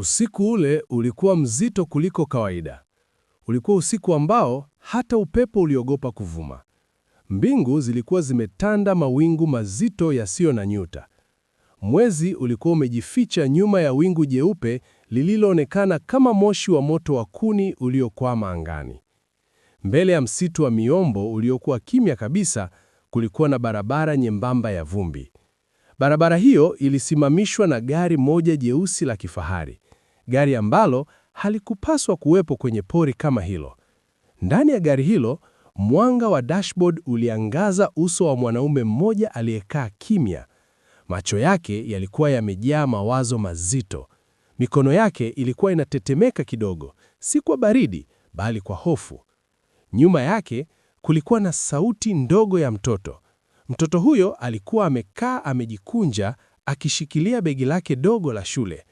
Usiku ule ulikuwa mzito kuliko kawaida. Ulikuwa usiku ambao hata upepo uliogopa kuvuma. Mbingu zilikuwa zimetanda mawingu mazito yasiyo na nyuta. Mwezi ulikuwa umejificha nyuma ya wingu jeupe lililoonekana kama moshi wa moto wa kuni uliokwama angani. Mbele ya msitu wa miombo uliokuwa kimya kabisa, kulikuwa na barabara nyembamba ya vumbi. Barabara hiyo ilisimamishwa na gari moja jeusi la kifahari, gari ambalo halikupaswa kuwepo kwenye pori kama hilo. Ndani ya gari hilo, mwanga wa dashboard uliangaza uso wa mwanaume mmoja aliyekaa kimya. Macho yake yalikuwa yamejaa mawazo mazito. Mikono yake ilikuwa inatetemeka kidogo, si kwa baridi, bali kwa hofu. Nyuma yake kulikuwa na sauti ndogo ya mtoto. Mtoto huyo alikuwa amekaa amejikunja, akishikilia begi lake dogo la shule.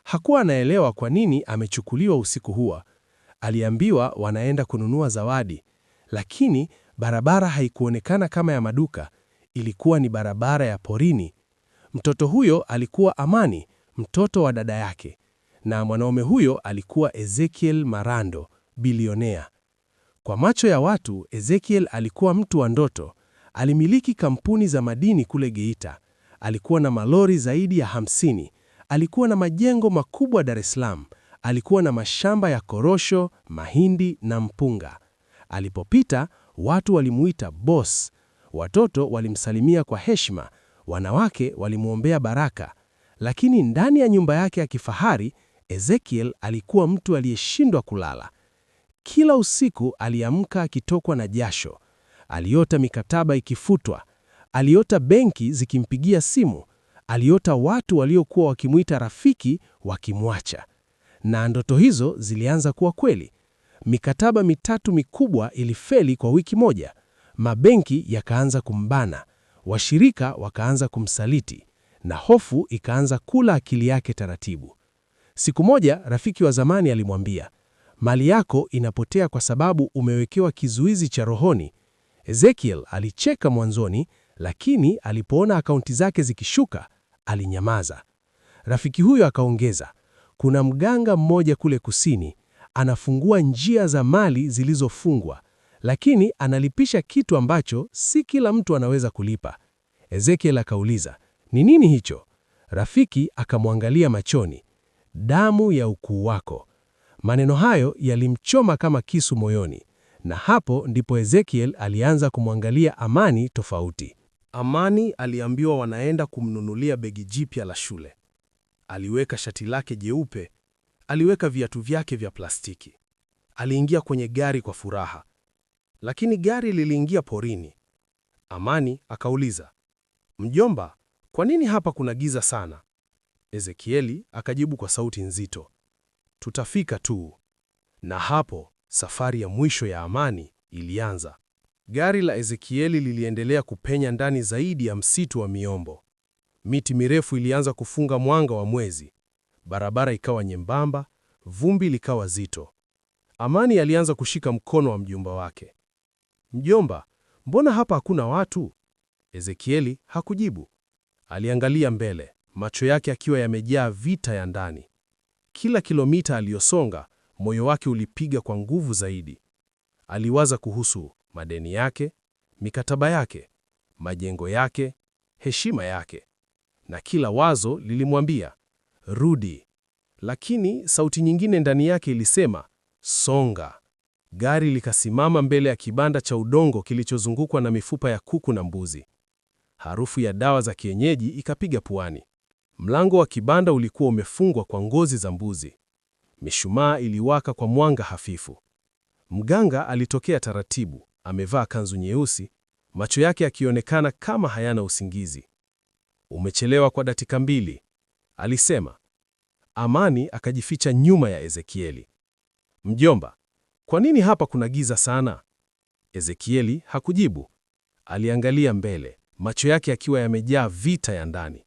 Hakuwa anaelewa kwa nini amechukuliwa usiku huo. Aliambiwa wanaenda kununua zawadi, lakini barabara haikuonekana kama ya maduka. Ilikuwa ni barabara ya porini. Mtoto huyo alikuwa Amani, mtoto wa dada yake, na mwanaume huyo alikuwa Ezekiel Marando, bilionea. Kwa macho ya watu, Ezekiel alikuwa mtu wa ndoto. Alimiliki kampuni za madini kule Geita. Alikuwa na malori zaidi ya 50. Alikuwa na majengo makubwa Dar es Salaam. Alikuwa na mashamba ya korosho, mahindi na mpunga. Alipopita, watu walimuita boss. Watoto walimsalimia kwa heshima. Wanawake walimwombea baraka. Lakini ndani ya nyumba yake ya kifahari, Ezekiel alikuwa mtu aliyeshindwa kulala. Kila usiku aliamka akitokwa na jasho. Aliota mikataba ikifutwa. Aliota benki zikimpigia simu. Aliota watu waliokuwa wakimuita rafiki wakimwacha. Na ndoto hizo zilianza kuwa kweli. Mikataba 3 mikubwa ilifeli kwa wiki moja. Mabenki yakaanza kumbana. Washirika wakaanza kumsaliti. Na hofu ikaanza kula akili yake taratibu. Siku moja rafiki wa zamani alimwambia, "Mali yako inapotea kwa sababu umewekewa kizuizi cha rohoni." Ezekiel alicheka mwanzoni, lakini alipoona akaunti zake zikishuka, alinyamaza. Rafiki huyo akaongeza, "Kuna mganga mmoja kule kusini, anafungua njia za mali zilizofungwa, lakini analipisha kitu ambacho si kila mtu anaweza kulipa." Ezekiel akauliza, "Ni nini hicho?" Rafiki akamwangalia machoni, "Damu ya ukuu wako." Maneno hayo yalimchoma kama kisu moyoni, na hapo ndipo Ezekiel alianza kumwangalia Amani tofauti. Amani aliambiwa wanaenda kumnunulia begi jipya la shule. Aliweka shati lake jeupe, aliweka viatu vyake vya plastiki. Aliingia kwenye gari kwa furaha. Lakini gari liliingia porini. Amani akauliza, "Mjomba, kwa nini hapa kuna giza sana?" Ezekieli akajibu kwa sauti nzito, "Tutafika tu." Na hapo safari ya mwisho ya Amani ilianza. Gari la Ezekieli liliendelea kupenya ndani zaidi ya msitu wa miombo. Miti mirefu ilianza kufunga mwanga wa mwezi. Barabara ikawa nyembamba, vumbi likawa zito. Amani alianza kushika mkono wa mjomba wake. "Mjomba, mbona hapa hakuna watu?" Ezekieli hakujibu. Aliangalia mbele, macho yake akiwa yamejaa vita ya ndani. Kila kilomita aliyosonga, moyo wake ulipiga kwa nguvu zaidi. Aliwaza kuhusu madeni yake, mikataba yake, majengo yake, heshima yake. Na kila wazo lilimwambia, "Rudi." Lakini sauti nyingine ndani yake ilisema, "Songa." Gari likasimama mbele ya kibanda cha udongo kilichozungukwa na mifupa ya kuku na mbuzi. Harufu ya dawa za kienyeji ikapiga puani. Mlango wa kibanda ulikuwa umefungwa kwa ngozi za mbuzi. Mishumaa iliwaka kwa mwanga hafifu. Mganga alitokea taratibu, amevaa kanzu nyeusi, macho yake yakionekana kama hayana usingizi. "Umechelewa kwa dakika 2, alisema. Amani akajificha nyuma ya Ezekieli. "Mjomba, kwa nini hapa kuna giza sana?" Ezekieli hakujibu. Aliangalia mbele, macho yake akiwa yamejaa vita ya ndani.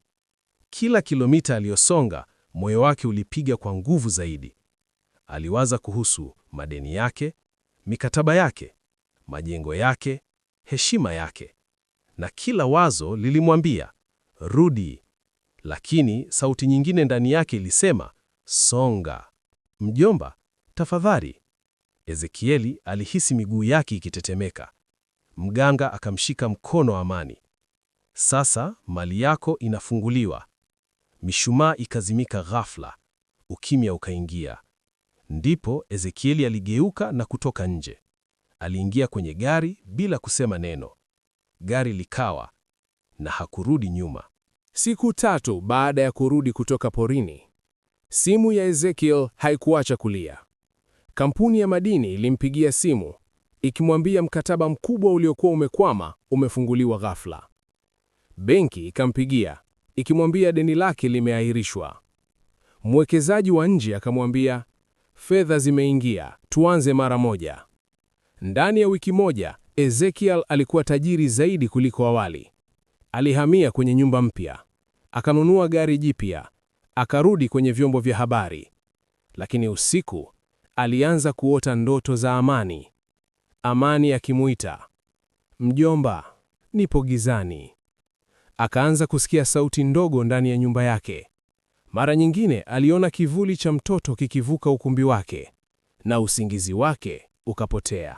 Kila kilomita aliyosonga, moyo wake ulipiga kwa nguvu zaidi. Aliwaza kuhusu madeni yake, mikataba yake, majengo yake, heshima yake. Na kila wazo lilimwambia, "Rudi." Lakini sauti nyingine ndani yake ilisema, songa. Mjomba, tafadhali. Ezekieli alihisi miguu yake ikitetemeka. Mganga akamshika mkono Amani. Sasa mali yako inafunguliwa. Mishumaa ikazimika ghafla. Ukimya ukaingia. Ndipo Ezekieli aligeuka na kutoka nje. Aliingia kwenye gari bila kusema neno. Gari likawa na hakurudi nyuma. Siku 3 baada ya kurudi kutoka porini, simu ya Ezekiel haikuacha kulia. Kampuni ya madini ilimpigia simu ikimwambia mkataba mkubwa uliokuwa umekwama umefunguliwa ghafla. Benki ikampigia ikimwambia deni lake limeahirishwa. Mwekezaji wa nje akamwambia, fedha zimeingia, tuanze mara moja. Ndani ya wiki moja, Ezekiel alikuwa tajiri zaidi kuliko awali. Alihamia kwenye nyumba mpya, akanunua gari jipya, akarudi kwenye vyombo vya habari. Lakini usiku alianza kuota ndoto za Amani. Amani akimuita, mjomba, nipo gizani. Akaanza kusikia sauti ndogo ndani ya nyumba yake. Mara nyingine aliona kivuli cha mtoto kikivuka ukumbi wake, na usingizi wake ukapotea.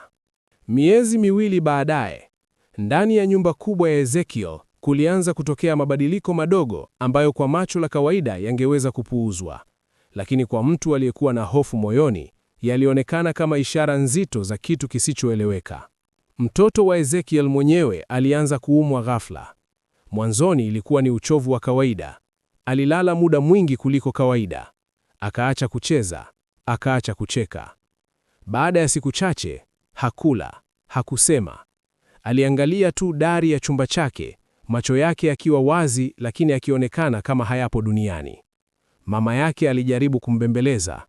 Miezi 2 baadaye, ndani ya nyumba kubwa ya Ezekiel kulianza kutokea mabadiliko madogo ambayo kwa macho la kawaida yangeweza kupuuzwa, lakini kwa mtu aliyekuwa na hofu moyoni yalionekana kama ishara nzito za kitu kisichoeleweka. Mtoto wa Ezekiel mwenyewe alianza kuumwa ghafla. Mwanzoni ilikuwa ni uchovu wa kawaida. Alilala muda mwingi kuliko kawaida. Akaacha kucheza, akaacha kucheka. Baada ya siku chache, hakula, hakusema. Aliangalia tu dari ya chumba chake, macho yake yakiwa wazi lakini yakionekana kama hayapo duniani. Mama yake alijaribu kumbembeleza.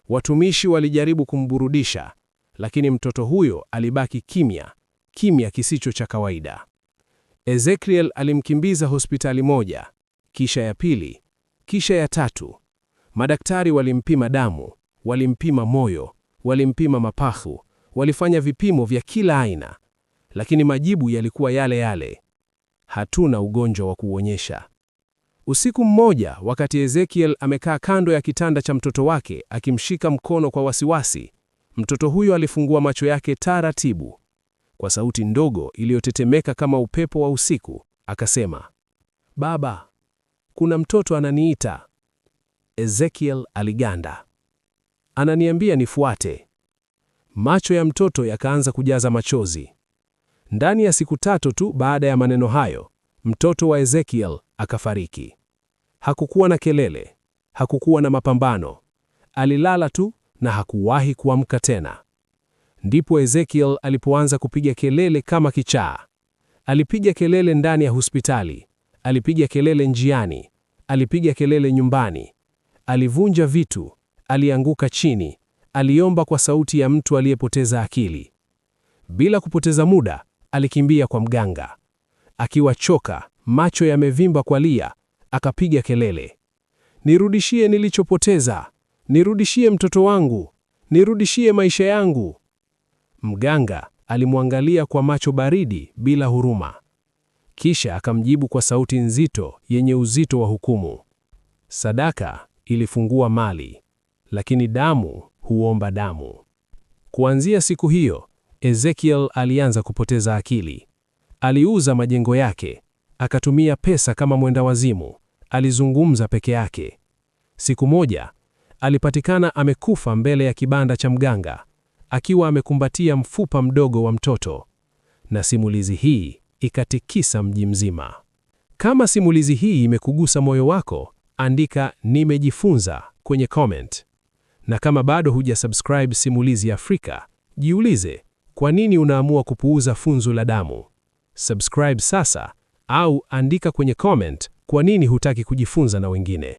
Watumishi walijaribu kumburudisha, lakini mtoto huyo alibaki kimya, kimya kisicho cha kawaida. Ezekiel alimkimbiza hospitali moja, kisha ya pili, kisha ya 3. Madaktari walimpima damu, walimpima moyo, walimpima mapafu, walifanya vipimo vya kila aina, lakini majibu yalikuwa yale yale. Hatuna ugonjwa wa kuonyesha. Usiku mmoja, wakati Ezekiel amekaa kando ya kitanda cha mtoto wake akimshika mkono kwa wasiwasi, mtoto huyo alifungua macho yake taratibu. Kwa sauti ndogo iliyotetemeka kama upepo wa usiku, akasema, "Baba, kuna mtoto ananiita." Ezekiel aliganda. "Ananiambia nifuate." Macho ya mtoto yakaanza kujaza machozi. Ndani ya siku 3 tu baada ya maneno hayo, mtoto wa Ezekiel akafariki. Hakukuwa na kelele, hakukuwa na mapambano. Alilala tu na hakuwahi kuamka tena. Ndipo Ezekiel alipoanza kupiga kelele kama kichaa. Alipiga kelele ndani ya hospitali, alipiga kelele njiani, alipiga kelele nyumbani. Alivunja vitu, alianguka chini, aliomba kwa sauti ya mtu aliyepoteza akili. Bila kupoteza muda, alikimbia kwa mganga. Akiwa choka, macho yamevimba kwa lia, akapiga kelele, "Nirudishie nilichopoteza, nirudishie mtoto wangu, nirudishie maisha yangu." Mganga alimwangalia kwa macho baridi bila huruma. Kisha akamjibu kwa sauti nzito yenye uzito wa hukumu, "Sadaka ilifungua mali, lakini damu huomba damu." Kuanzia siku hiyo, Ezekiel alianza kupoteza akili. Aliuza majengo yake, akatumia pesa kama mwenda wazimu, alizungumza peke yake. Siku moja, alipatikana amekufa mbele ya kibanda cha mganga, akiwa amekumbatia mfupa mdogo wa mtoto. Na simulizi hii ikatikisa mji mzima. Kama simulizi hii imekugusa moyo wako, andika nimejifunza kwenye comment. Na kama bado hujasubscribe Simulizi Afrika, jiulize, kwa nini unaamua kupuuza funzo la damu? Subscribe sasa au andika kwenye comment kwa nini hutaki kujifunza na wengine.